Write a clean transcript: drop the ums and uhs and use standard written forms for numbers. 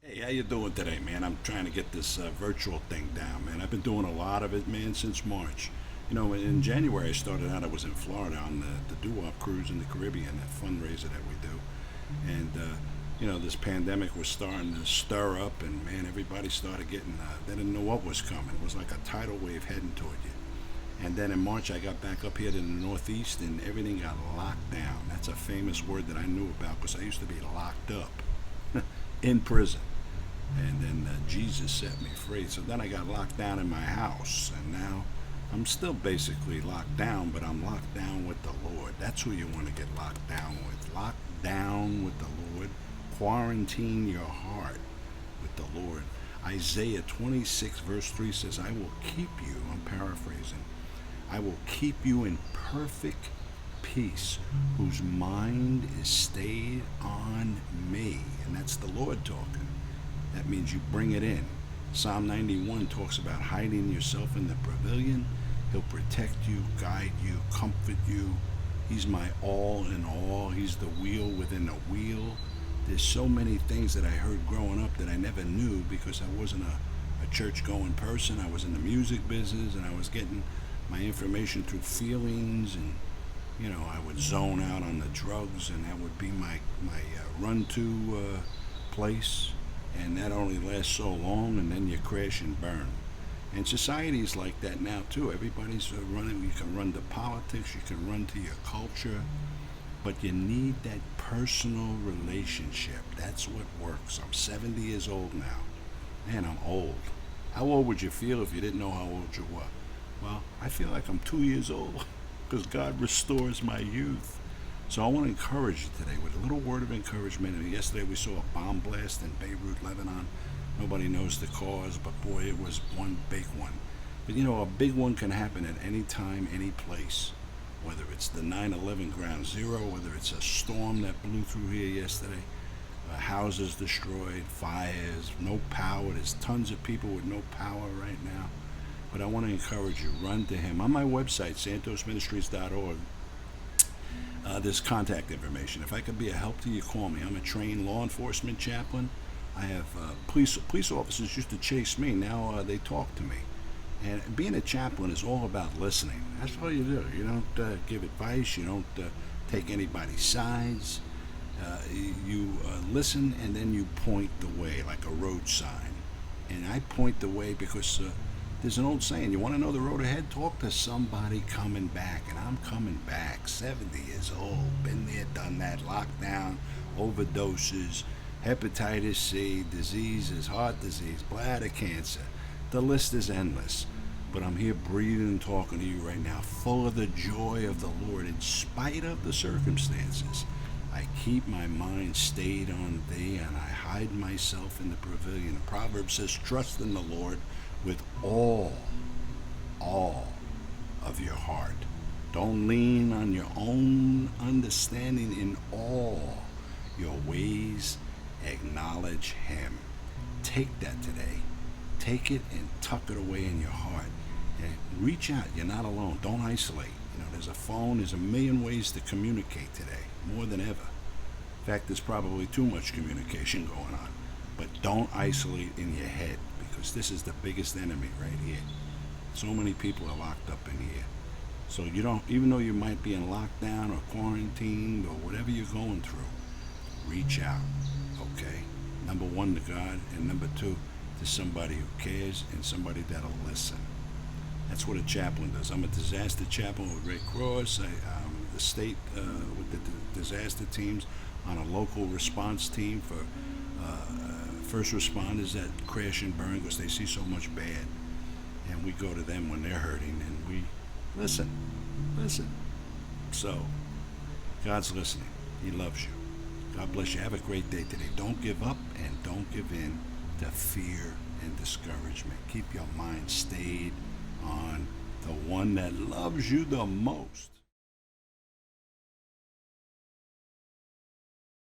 Hey, how you doing today, man? I'm trying to get this virtual thing down, man. I've been doing a lot of it, man, since March. You know, in January I started out. I was in Florida on the Doo-Wop cruise in the Caribbean, that fundraiser that we do, and this pandemic was starting to stir up, and man, everybody started getting. They didn't know what was coming. It was like a tidal wave heading toward you. And then in March I got back up here to the Northeast, and everything got locked down. That's a famous word that I knew about because I used to be locked up in prison, and then Jesus set me free. So then I got locked down in my house, and now I'm still basically locked down, but I'm locked down with the Lord. That's who you want to get locked down with. Locked down with the Lord. Quarantine your heart with the Lord. Isaiah 26, verse 3 says, I will keep you, I'm paraphrasing, I will keep you in perfect peace, whose mind is stayed on me. And that's the Lord talking. That means you bring it in. Psalm 91 talks about hiding yourself in the pavilion. He'll protect you, guide you, comfort you. He's my all in all. He's the wheel within a wheel. There's so many things that I heard growing up that I never knew because I wasn't a church going person. I was in the music business, and I was getting my information through feelings, and I would zone out on the drugs, and that would be my run to place, and that only lasts so long, and then you crash and burn. And society is like that now too. Everybody's running. You can run to politics, you can run to your culture, but you need that personal relationship. That's what works. I'm 70 years old now. Man, I'm old. How old would you feel if you didn't know how old you were? Well, I feel like I'm 2 years old because God restores my youth. So I want to encourage you today with a little word of encouragement. And yesterday we saw a bomb blast in Beirut, Lebanon. Nobody knows the cause, but boy, it was one big one. But a big one can happen at any time, any place. Whether it's the 9/11 ground zero, whether it's a storm that blew through here yesterday, houses destroyed, fires, no power. There's tons of people with no power right now. But I want to encourage you, run to him. On my website, santosministries.org, there's contact information. If I could be a help to you, call me. I'm a trained law enforcement chaplain. I have police officers used to chase me. Now they talk to me. And being a chaplain is all about listening. That's all you do. You don't give advice. You don't take anybody's sides. You listen, and then you point the way like a road sign. And I point the way because there's an old saying, you want to know the road ahead? Talk to somebody coming back. And I'm coming back, 70 years old. Been there, done that, lockdown, overdoses, hepatitis C, diseases, heart disease, bladder cancer. The list is endless. But I'm here breathing and talking to you right now, full of the joy of the Lord in spite of the circumstances. I keep my mind stayed on thee, and I hide myself in the pavilion. The proverb says, trust in the Lord with all of your heart. Don't lean on your own understanding. In all your ways acknowledge him. Take that today. Take it and tuck it away in your heart. And reach out. You're not alone. Don't isolate. There's a phone. There's a million ways to communicate today, more than ever. In fact, there's probably too much communication going on. But don't isolate in your head, because this is the biggest enemy right here. So many people are locked up in here. So you don't, even though you might be in lockdown or quarantined or whatever you're going through, reach out, okay? Number one, to God, and number two, to somebody who cares and somebody that'll listen. That's what a chaplain does. I'm a disaster chaplain with Red Cross. I'm the state with the disaster teams, on a local response team for first responders that crash and burn because they see so much bad. And we go to them when they're hurting, and we listen. So, God's listening. He loves you. God bless you. Have a great day today. Don't give up and don't give in to fear and discouragement. Keep your mind stayed on the one that loves you the most.